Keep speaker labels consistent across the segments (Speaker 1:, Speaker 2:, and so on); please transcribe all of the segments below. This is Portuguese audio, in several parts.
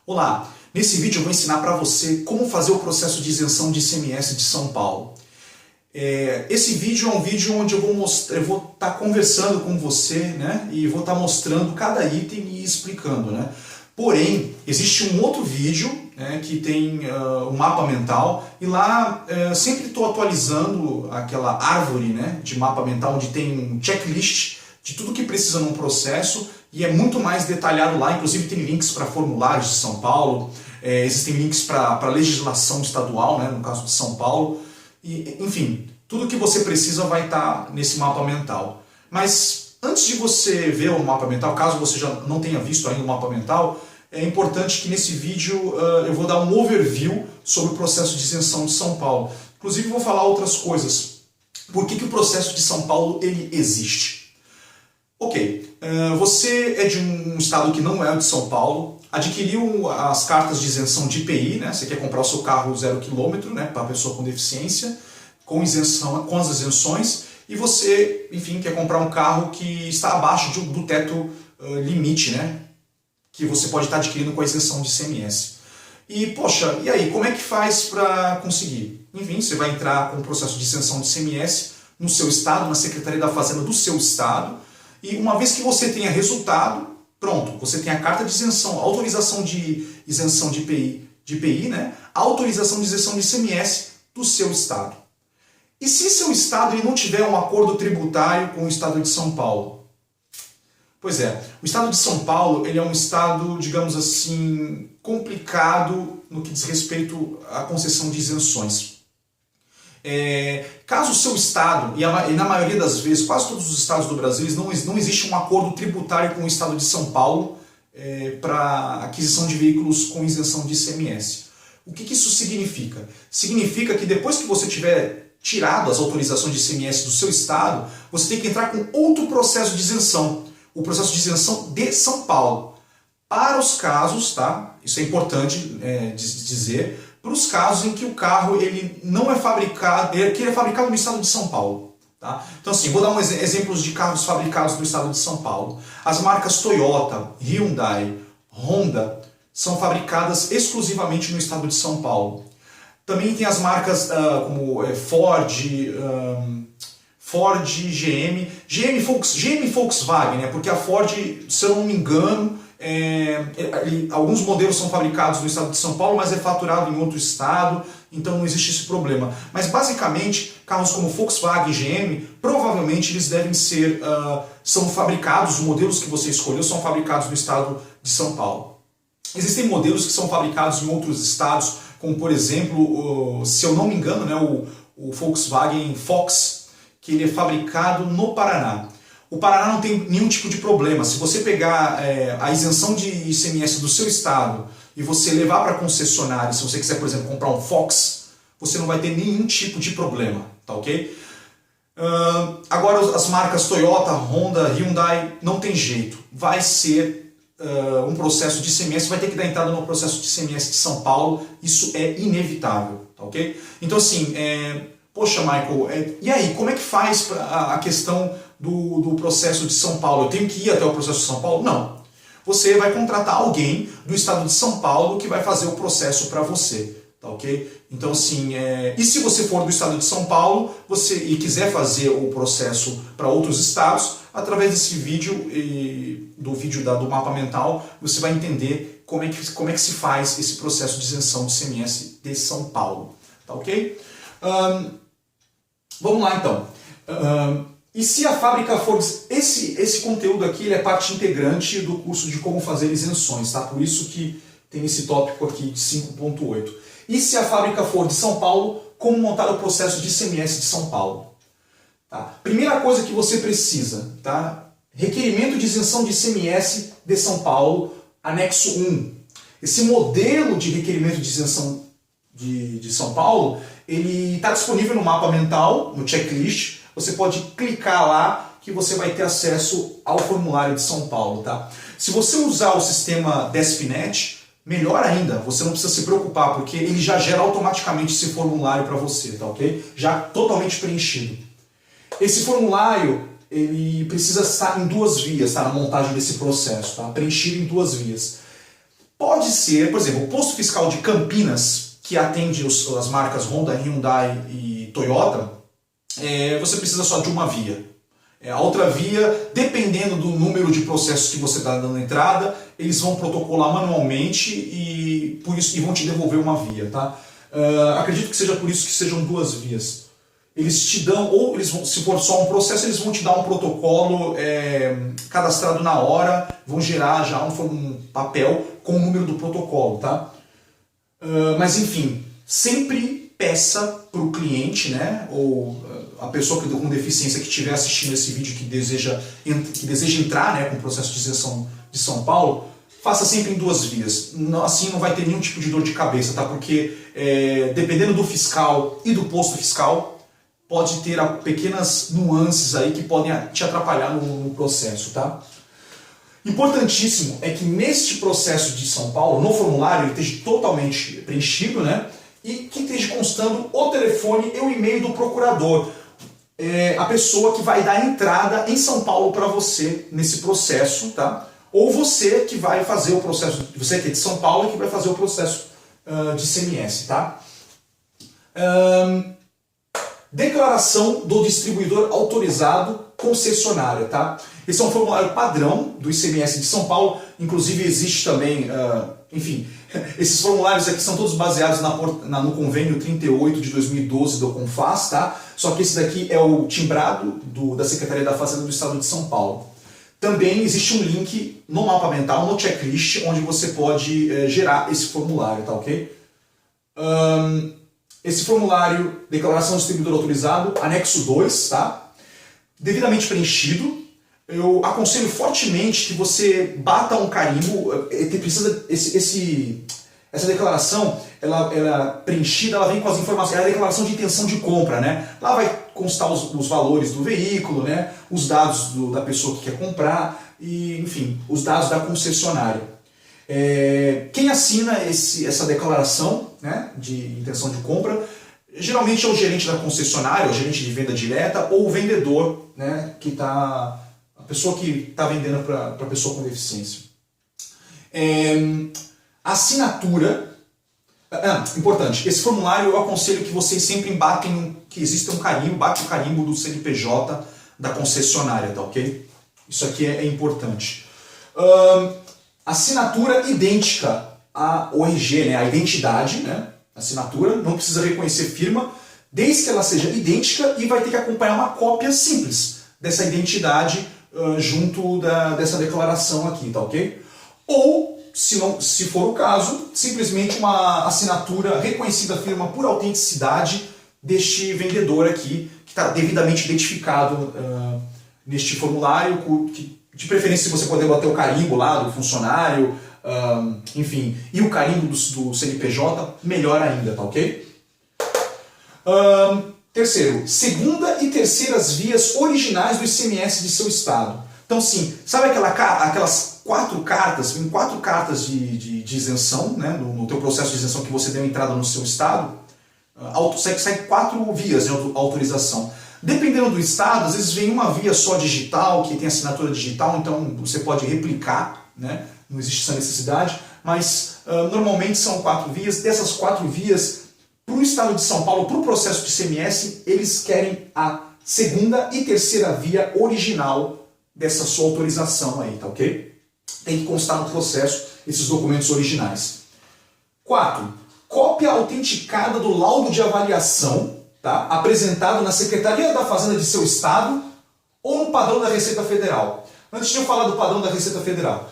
Speaker 1: Olá, nesse vídeo eu vou ensinar para você como fazer o processo de isenção de ICMS de São Paulo. Esse vídeo é um vídeo onde eu vou estar conversando com você, né, e vou estar mostrando cada item e explicando, né. Porém, existe um outro vídeo, né, que tem um mapa mental, e lá sempre estou atualizando aquela árvore, né, de mapa mental onde tem um checklist de tudo que precisa num processo, e é muito mais detalhado lá. Inclusive tem links para formulários de São Paulo, existem links para legislação estadual, né, no caso de São Paulo, e, enfim, tudo que você precisa vai estar nesse mapa mental. Mas antes de você ver o mapa mental, caso você já não tenha visto ainda o mapa mental, é importante que nesse vídeo eu vou dar um overview sobre o processo de isenção de São Paulo. Inclusive vou falar outras coisas. Por que o processo de São Paulo ele existe? Ok, você é de um estado que não é o de São Paulo, adquiriu as cartas de isenção de IPI, né? Você quer comprar o seu carro 0 km, né, para pessoa com deficiência, com as isenções, e você, enfim, quer comprar um carro que está abaixo do teto limite, né, que você pode estar adquirindo com a isenção de ICMS. E, poxa, e aí, como é que faz para conseguir? Enfim, você vai entrar com o processo de isenção de ICMS no seu estado, na Secretaria da Fazenda do seu estado, e uma vez que você tenha resultado, pronto, você tem a carta de isenção, autorização de isenção de IPI, né, autorização de isenção de ICMS do seu estado. E se seu estado ele não tiver um acordo tributário com o estado de São Paulo? Pois é, o estado de São Paulo ele é um estado, digamos assim, complicado no que diz respeito à concessão de isenções. Caso o seu estado, e na maioria das vezes, quase todos os estados do Brasil, não existe um acordo tributário com o estado de São Paulo para aquisição de veículos com isenção de ICMS. O que isso significa? Significa que depois que você tiver tirado as autorizações de ICMS do seu estado, você tem que entrar com outro processo de isenção, o processo de isenção de São Paulo. Para os casos, tá? Isso é importante dizer, para os casos em que o carro ele não é fabricado, que ele é fabricado no estado de São Paulo. Tá? Então assim, vou dar exemplos de carros fabricados no estado de São Paulo. As marcas Toyota, Hyundai, Honda são fabricadas exclusivamente no estado de São Paulo. Também tem as marcas como Ford, GM e Volkswagen, né? Porque a Ford, se eu não me engano, alguns modelos são fabricados no estado de São Paulo, mas é faturado em outro estado, então não existe esse problema. Mas basicamente, carros como Volkswagen e GM, provavelmente eles devem ser, são fabricados, os modelos que você escolheu são fabricados no estado de São Paulo. Existem modelos que são fabricados em outros estados, como por exemplo, se eu não me engano, né, o Volkswagen Fox, que ele é fabricado no Paraná. O Paraná não tem nenhum tipo de problema. Se você pegar a isenção de ICMS do seu estado e você levar para a concessionária, se você quiser, por exemplo, comprar um Fox, você não vai ter nenhum tipo de problema, tá ok? Agora as marcas Toyota, Honda, Hyundai, não tem jeito. Vai ser um processo de ICMS, vai ter que dar entrada no processo de ICMS de São Paulo, isso é inevitável, tá ok? Então assim, poxa Michael, e aí, como é que faz a questão do processo de São Paulo? Eu tenho que ir até o processo de São Paulo? Não. Você vai contratar alguém do estado de São Paulo que vai fazer o processo para você, tá ok? Então assim, e se você for do estado de São Paulo e quiser fazer o processo para outros estados, através desse vídeo do do mapa mental, você vai entender como é que se faz esse processo de isenção de ICMS de São Paulo, tá ok? Vamos lá então. E se a fábrica for... Esse conteúdo aqui ele é parte integrante do curso de como fazer isenções, tá? Por isso que tem esse tópico aqui de 5.8. E se a fábrica for de São Paulo, como montar o processo de ICMS de São Paulo? Tá? Primeira coisa que você precisa, tá? Requerimento de isenção de ICMS de São Paulo, anexo 1. Esse modelo de requerimento de isenção de São Paulo, ele está disponível no mapa mental, no checklist. Você pode clicar lá que você vai ter acesso ao formulário de São Paulo, tá? Se você usar o sistema DESPNet, melhor ainda, você não precisa se preocupar, porque ele já gera automaticamente esse formulário para você, tá ok? Já totalmente preenchido. Esse formulário, ele precisa estar em 2 vias, tá? Na montagem desse processo, tá? Preenchido em 2 vias. Pode ser, por exemplo, o posto fiscal de Campinas, que atende as marcas Honda, Hyundai e Toyota, você precisa só de uma via. A outra via, dependendo do número de processos que você está dando entrada, eles vão protocolar manualmente e vão te devolver uma via, tá? Acredito que seja por isso que sejam duas vias. Eles te dão, ou eles vão, se for só um processo, eles vão te dar um protocolo cadastrado na hora, vão gerar já um papel com o número do protocolo, tá? Mas enfim, sempre peça para o cliente, né, ou a pessoa com deficiência que estiver assistindo esse vídeo que deseja entrar, né, com o processo de isenção de São Paulo, faça sempre em duas vias. Assim não vai ter nenhum tipo de dor de cabeça, tá? Porque dependendo do fiscal e do posto fiscal, pode ter pequenas nuances aí que podem te atrapalhar no processo, tá? Importantíssimo é que neste processo de São Paulo, no formulário, ele esteja totalmente preenchido, né? E que esteja constando o telefone e o e-mail do procurador. A pessoa que vai dar entrada em São Paulo para você nesse processo, tá? Ou você que vai fazer o processo, você que é de São Paulo, que vai fazer o processo de ICMS, tá? Declaração do distribuidor autorizado concessionária, tá? Esse é um formulário padrão do ICMS de São Paulo, inclusive existe também, enfim, esses formulários aqui são todos baseados no convênio 38 de 2012 do CONFAS, tá? Só que esse daqui é o timbrado da Secretaria da Fazenda do Estado de São Paulo. Também existe um link no mapa mental, no checklist, onde você pode gerar esse formulário, tá ok? Esse formulário, declaração do distribuidor autorizado, anexo 2, tá? Devidamente preenchido. Eu aconselho fortemente que você bata um carimbo. Essa declaração, ela preenchida, ela vem com as informações, é a declaração de intenção de compra, né? Lá vai constar os valores do veículo, né? Os dados da pessoa que quer comprar e, enfim, os dados da concessionária. Quem assina essa declaração, né, de intenção de compra, geralmente é o gerente da concessionária, o gerente de venda direta ou o vendedor, né, a pessoa que está vendendo para a pessoa com deficiência. Assinatura. Importante, esse formulário eu aconselho que vocês sempre batem, que exista um carimbo, bate o carimbo do CNPJ da concessionária, tá ok? Isso aqui é importante. Assinatura idêntica à ORG, né, a identidade, né, assinatura, não precisa reconhecer firma, desde que ela seja idêntica e vai ter que acompanhar uma cópia simples dessa identidade junto dessa declaração aqui, tá ok? Ou, se for o caso, simplesmente uma assinatura reconhecida firma por autenticidade deste vendedor aqui, que está devidamente identificado neste formulário, de preferência se você puder bater o carimbo lá do funcionário, enfim, e o carimbo do CNPJ, melhor ainda, tá ok? Terceiro, segunda e terceiras vias originais do ICMS de seu estado. Então sim, sabe aquelas 4 cartas, vem 4 cartas de isenção, né, no teu processo de isenção que você deu entrada no seu estado, sai 4 vias de autorização. Dependendo do estado, às vezes vem uma via só digital, que tem assinatura digital, então você pode replicar, né? Não existe essa necessidade, mas normalmente são 4 vias. Dessas 4 vias, para o estado de São Paulo, para o processo de ICMS, eles querem a segunda e terceira via original dessa sua autorização aí, tá ok? Tem que constar no processo esses documentos originais. 4. Cópia autenticada do laudo de avaliação, tá? Apresentado na Secretaria da Fazenda de seu estado ou no padrão da Receita Federal. Antes de eu falar do padrão da Receita Federal,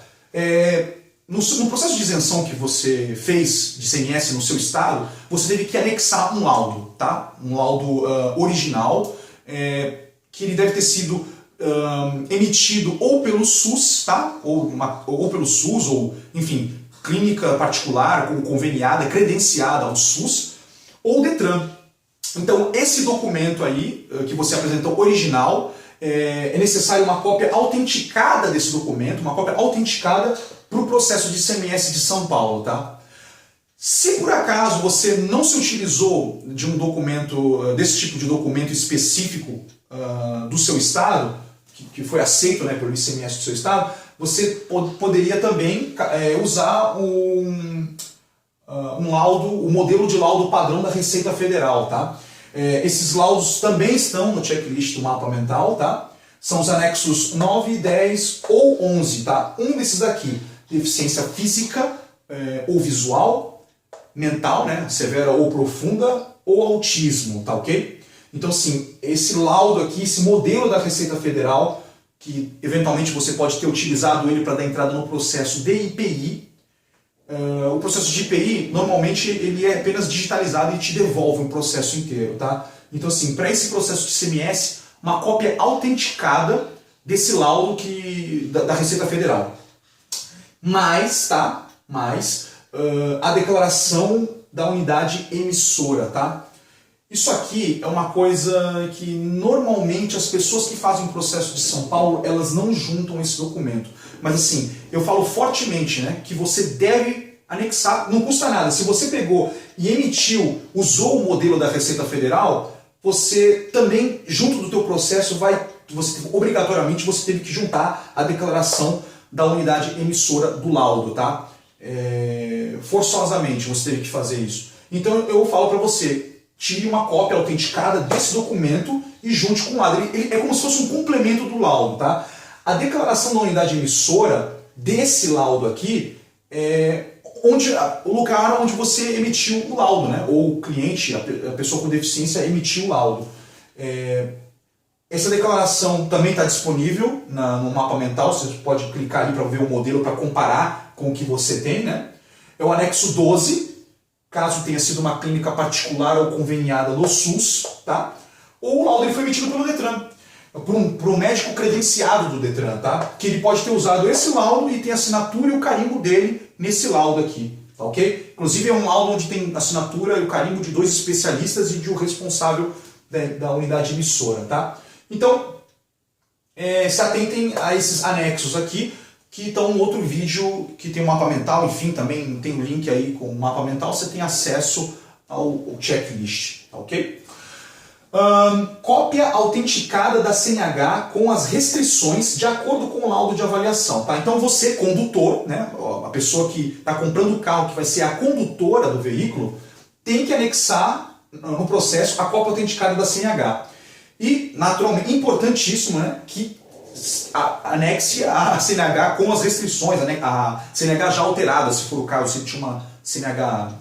Speaker 1: no processo de isenção que você fez de ICMS no seu estado, você teve que anexar um laudo, tá? Um laudo original, que ele deve ter sido emitido ou pelo SUS, tá? Ou pelo SUS, ou enfim, clínica particular, conveniada, credenciada ao SUS, ou DETRAN. Então, esse documento aí, que você apresentou original, é necessário uma cópia autenticada desse documento, uma cópia autenticada para o processo de ICMS de São Paulo, tá? Se por acaso você não se utilizou de um documento, desse tipo de documento específico do seu estado, que foi aceito, né, pelo ICMS do seu estado, você poderia também usar um laudo, o modelo de laudo padrão da Receita Federal, tá? Esses laudos também estão no checklist do mapa mental, tá? São os anexos 9, 10 ou 11, tá? Um desses daqui, deficiência física ou visual, mental, né? Severa ou profunda, ou autismo, tá ok? Então, assim, esse laudo aqui, esse modelo da Receita Federal, que eventualmente você pode ter utilizado ele para dar entrada no processo de IPI. O processo de IPI, normalmente, ele é apenas digitalizado e te devolve um processo inteiro, tá? Então, assim, para esse processo de CMS, uma cópia autenticada desse laudo da Receita Federal. Mais, tá? A declaração da unidade emissora, tá? Isso aqui é uma coisa que normalmente as pessoas que fazem o processo de São Paulo, elas não juntam esse documento. Mas assim, eu falo fortemente, né, que você deve anexar, não custa nada. Se você pegou e emitiu, usou o modelo da Receita Federal, você também, junto do teu processo, obrigatoriamente você teve que juntar a declaração da unidade emissora do laudo, tá? Forçosamente você teve que fazer isso. Então eu falo para você, tire uma cópia autenticada desse documento e junte com o laudo. Ele é como se fosse um complemento do laudo, tá? A declaração da unidade emissora desse laudo aqui é o lugar onde você emitiu o laudo, né? Ou o cliente, a pessoa com deficiência, emitiu o laudo. Essa declaração também está disponível no mapa mental, você pode clicar ali para ver o modelo, para comparar com o que você tem, né? É o anexo 12, caso tenha sido uma clínica particular ou conveniada no SUS, tá? Ou o laudo ele foi emitido pelo Detran, por um médico credenciado do Detran, tá? Que ele pode ter usado esse laudo e tem a assinatura e o carimbo dele nesse laudo aqui, tá ok? Inclusive é um laudo onde tem assinatura e o carimbo de 2 especialistas e de um responsável da unidade emissora, tá? Então, se atentem a esses anexos aqui, que estão em outro vídeo que tem um mapa mental, enfim, também tem um link aí com o mapa mental, você tem acesso ao checklist, tá ok? Cópia autenticada da CNH com as restrições de acordo com o laudo de avaliação, tá? Então você, condutor, né, a pessoa que está comprando o carro, que vai ser a condutora do veículo, tem que anexar no processo a cópia autenticada da CNH. E, naturalmente, importantíssimo, né, que anexe a CNH com as restrições, a CNH já alterada, se for o caso, se tinha uma CNH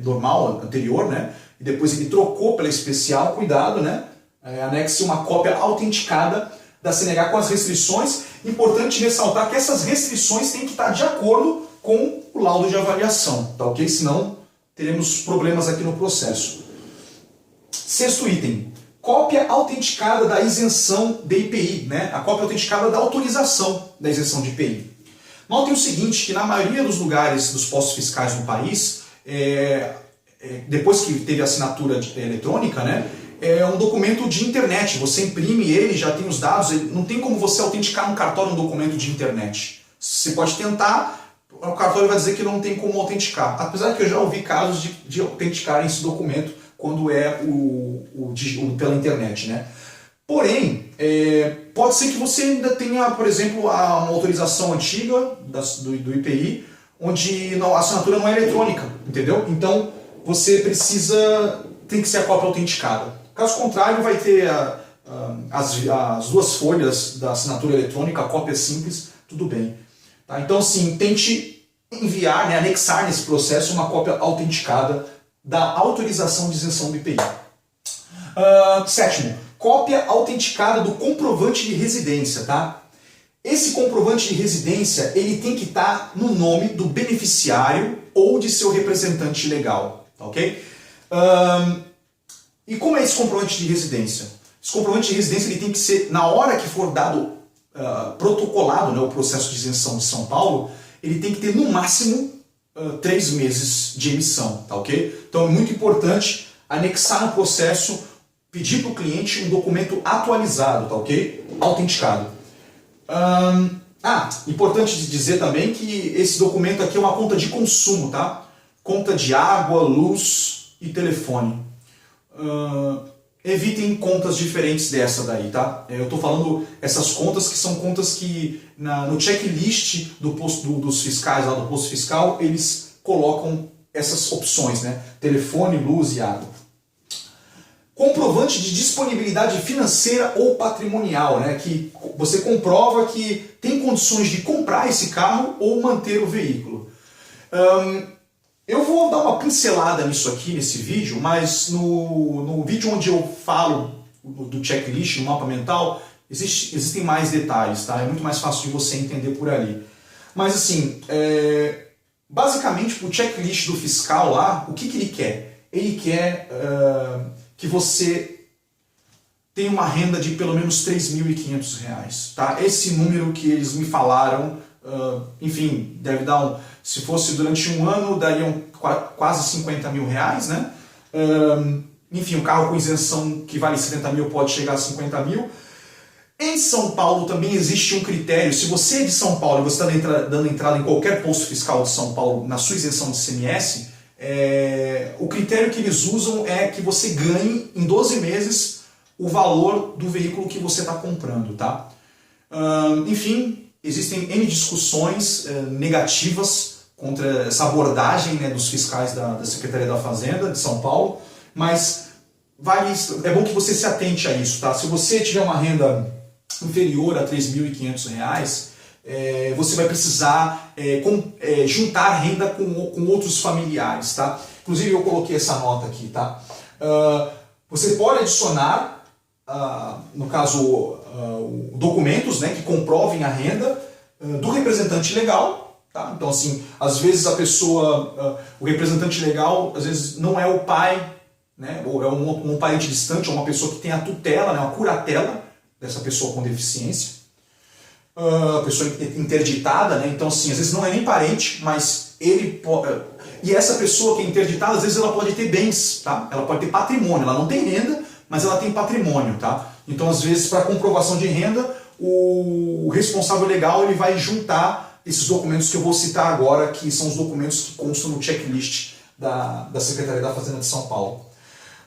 Speaker 1: normal, anterior, né, e depois ele trocou pela especial, cuidado, né, anexe uma cópia autenticada da CNH com as restrições. Importante ressaltar que essas restrições têm que estar de acordo com o laudo de avaliação, tá ok? Senão teremos problemas aqui no processo. 6º item. Cópia autenticada da isenção de IPI, né? A cópia autenticada da autorização da isenção de IPI. Notem o seguinte, que na maioria dos lugares dos postos fiscais no país, depois que teve a assinatura eletrônica, né, é um documento de internet. Você imprime ele, já tem os dados, não tem como você autenticar no cartório um documento de internet. Você pode tentar, o cartório vai dizer que não tem como autenticar. Apesar que eu já ouvi casos de autenticarem esse documento quando é pela internet, né? Porém, pode ser que você ainda tenha, por exemplo, uma autorização antiga do IPI, onde a assinatura não é eletrônica, entendeu? Então, você tem que ser a cópia autenticada. Caso contrário, vai ter as 2 folhas da assinatura eletrônica, a cópia simples, tudo bem. Tá? Então, assim, tente enviar, né, anexar nesse processo uma cópia autenticada da autorização de isenção do IPI. 7º, cópia autenticada do comprovante de residência, tá? Esse comprovante de residência, ele tem que estar no nome do beneficiário ou de seu representante legal, tá ok? E como é esse comprovante de residência? Esse comprovante de residência ele tem que ser, na hora que for dado, protocolado, né, o processo de isenção de São Paulo, ele tem que ter no máximo 3 meses de emissão, tá ok? Então é muito importante anexar no processo, pedir para o cliente um documento atualizado, tá ok? Autenticado. Importante dizer também que esse documento aqui é uma conta de consumo, tá? Conta de água, luz e telefone. evitem contas diferentes dessa daí, tá? Eu estou falando essas contas que são contas que no checklist dos fiscais, lá do posto fiscal, eles colocam essas opções, né? Telefone, luz e água. Comprovante de disponibilidade financeira ou patrimonial, né? Que você comprova que tem condições de comprar esse carro ou manter o veículo. Eu vou dar uma pincelada nisso aqui, nesse vídeo, mas no vídeo onde eu falo do checklist, no mapa mental, existem mais detalhes, tá? É muito mais fácil de você entender por ali. Mas assim, basicamente o checklist do fiscal lá, o que ele quer? Ele quer que você tenha uma renda de pelo menos R$ 3.500, tá? Esse número que eles me falaram, enfim, deve dar se fosse durante um ano, dariam quase 50 mil reais, né? Enfim, um carro com isenção que vale 70 mil pode chegar a 50 mil. Em São Paulo também existe um critério. Se você é de São Paulo e você está dando entrada em qualquer posto fiscal de São Paulo na sua isenção de ICMS, o critério que eles usam é que você ganhe em 12 meses o valor do veículo que você está comprando, tá? Enfim, existem N discussões negativas contra essa abordagem, né, dos fiscais da Secretaria da Fazenda de São Paulo, mas é bom que você se atente a isso, tá? Se você tiver uma renda inferior a R$ 3.500, você vai precisar juntar renda com outros familiares, tá? Inclusive eu coloquei essa nota aqui, tá? Você pode adicionar, no caso, documentos, né, que comprovem a renda do representante legal. Tá? Então, assim, às vezes o representante legal, às vezes não é o pai, né? Ou é um parente distante, ou uma pessoa que tem a tutela, né? Uma curatela dessa pessoa com deficiência, a pessoa interditada, né? Então, assim, às vezes não é nem parente, mas e essa pessoa que é interditada, às vezes ela pode ter bens, tá? Ela pode ter patrimônio, ela não tem renda, mas ela tem patrimônio, tá? Então, às vezes, para comprovação de renda, o responsável legal ele vai juntar esses documentos que eu vou citar agora, que são os documentos que constam no checklist da Secretaria da Fazenda de São Paulo.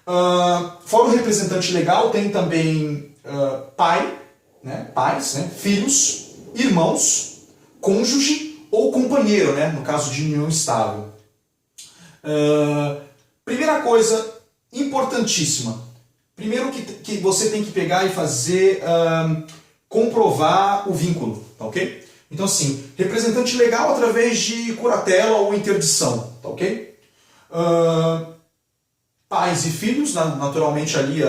Speaker 1: Fora o representante legal, tem também pais, né, filhos, irmãos, cônjuge ou companheiro, né, no caso de união estável. Primeira coisa importantíssima. Primeiro que você tem que pegar e fazer, comprovar o vínculo, tá ok? Então, assim, representante legal através de curatela ou interdição, tá ok? Pais e filhos, naturalmente ali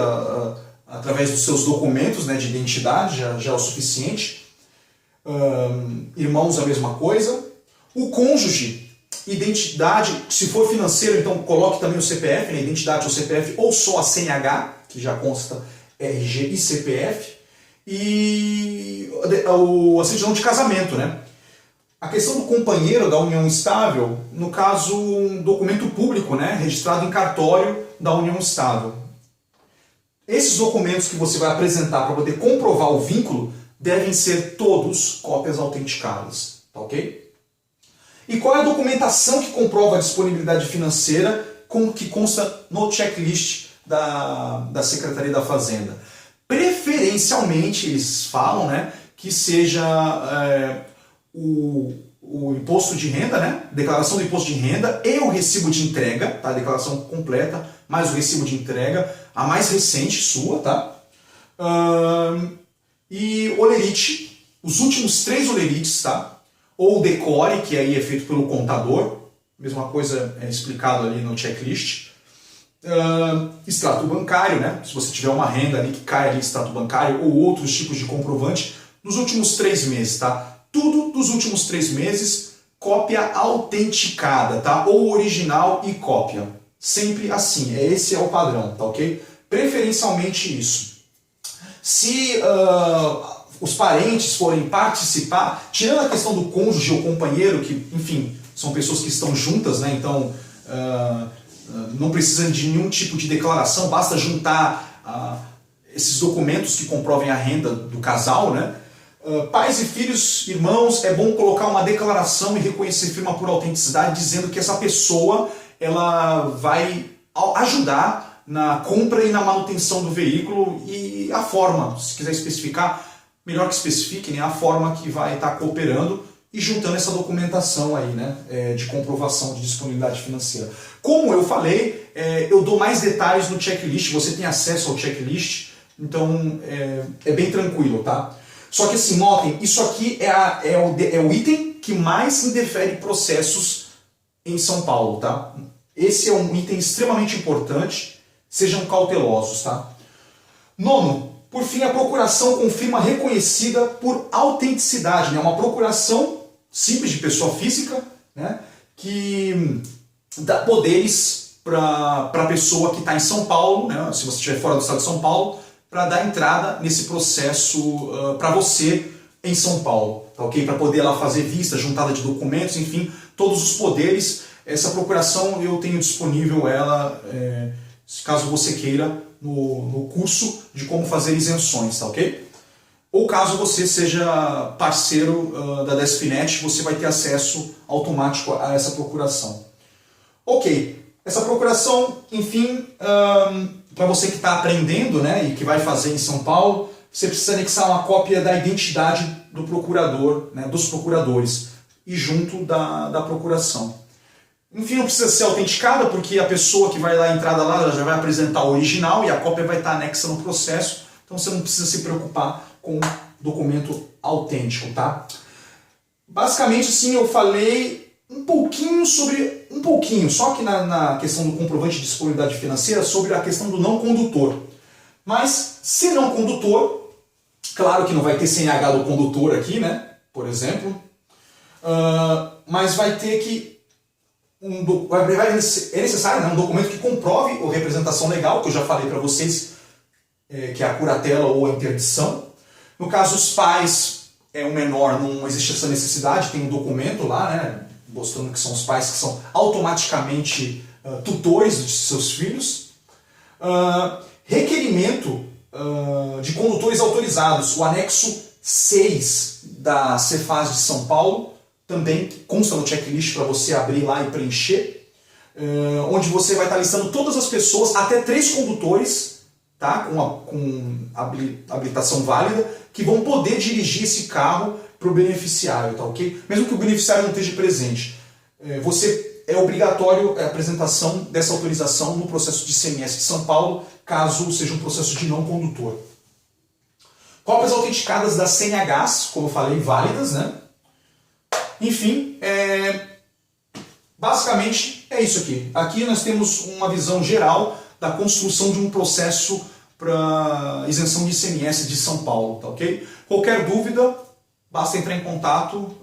Speaker 1: através dos seus documentos, né, de identidade, já é o suficiente. Irmãos, a mesma coisa. O cônjuge, identidade, se for financeiro, então coloque também o CPF, né, identidade ou CPF, ou só a CNH, que já consta RG e CPF. E a certidão de casamento, né? A questão do companheiro da união estável, no caso, um documento público, né, registrado em cartório da união estável. Esses documentos que você vai apresentar para poder comprovar o vínculo devem ser todos cópias autenticadas, tá ok? E qual é a documentação que comprova a disponibilidade financeira que consta no checklist da Secretaria da Fazenda? Preferencialmente, eles falam, né, que seja o imposto de renda, né, declaração do imposto de renda e o recibo de entrega, tá, a declaração completa, mais o recibo de entrega, a mais recente sua, tá? E olerite, os últimos 3 olerites, tá? Ou decore, que aí é feito pelo contador, mesma coisa é explicado ali no checklist. Extrato bancário, né? Se você tiver uma renda ali que cai ali, extrato bancário ou outros tipos de comprovante, nos últimos 3 meses, tá? Tudo dos últimos 3 meses, cópia autenticada, tá? Ou original e cópia. Sempre assim, esse é o padrão, tá ok? Preferencialmente isso. Se os parentes forem participar, tirando a questão do cônjuge ou companheiro, que, enfim, são pessoas que estão juntas, né? Então, não precisa de nenhum tipo de declaração, basta juntar esses documentos que comprovem a renda do casal, né? Pais e filhos, irmãos, é bom colocar uma declaração e reconhecer firma por autenticidade, dizendo que essa pessoa ela vai ajudar na compra e na manutenção do veículo e a forma, se quiser especificar, melhor que especifique, né, a forma que vai estar cooperando e juntando essa documentação aí, né, de comprovação de disponibilidade financeira. Como eu falei, eu dou mais detalhes no checklist, você tem acesso ao checklist, então é bem tranquilo, tá? Só que assim, notem, isso aqui é o item que mais indefere processos em São Paulo, tá? Esse é um item extremamente importante, sejam cautelosos, tá? Nono, por fim, a procuração com firma reconhecida por autenticidade, né? Uma procuração simples de pessoa física, né? Que dá poderes para a pessoa que está em São Paulo, né? Se você estiver fora do estado de São Paulo, para dar entrada nesse processo para você em São Paulo, tá ok? Para poder lá fazer vista, juntada de documentos, enfim, todos os poderes. Essa procuração eu tenho disponível ela, caso você queira, no curso de como fazer isenções, tá ok? Ou caso você seja parceiro da Despinet, você vai ter acesso automático a essa procuração. Ok, essa procuração, enfim, para você que está aprendendo, né, e que vai fazer em São Paulo, você precisa anexar uma cópia da identidade do procurador, né, dos procuradores, e junto da procuração. Enfim, não precisa ser autenticada, porque a pessoa que vai dar a entrada lá já vai apresentar o original e a cópia vai estar anexa no processo, então você não precisa se preocupar com documento autêntico, tá? Basicamente, sim, eu falei um pouquinho, só que na questão do comprovante de disponibilidade financeira, sobre a questão do não condutor. Mas, se não condutor, claro que não vai ter CNH do condutor aqui, né? Por exemplo, mas vai ter que é necessário, né, um documento que comprove a representação legal, que eu já falei para vocês, que é a curatela ou a interdição. No caso, os pais, o menor, não existe essa necessidade, tem um documento lá, né, mostrando que são os pais que são automaticamente tutores de seus filhos. Requerimento de condutores autorizados, o anexo 6 da Cefaz de São Paulo, também consta no checklist para você abrir lá e preencher, onde você vai estar listando todas as pessoas, até 3 condutores, tá, com habilitação válida, que vão poder dirigir esse carro para o beneficiário, tá ok? Mesmo que o beneficiário não esteja presente. É obrigatório a apresentação dessa autorização no processo de ICMS de São Paulo, caso seja um processo de não condutor. Cópias autenticadas das CNHs, como eu falei, válidas, né? Enfim, basicamente é isso aqui. Aqui nós temos uma visão geral da construção de um processo para isenção de ICMS de São Paulo, tá ok? Qualquer dúvida, basta entrar em contato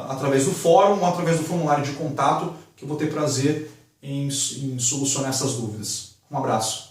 Speaker 1: através do fórum ou através do formulário de contato, que eu vou ter prazer em solucionar essas dúvidas. Um abraço.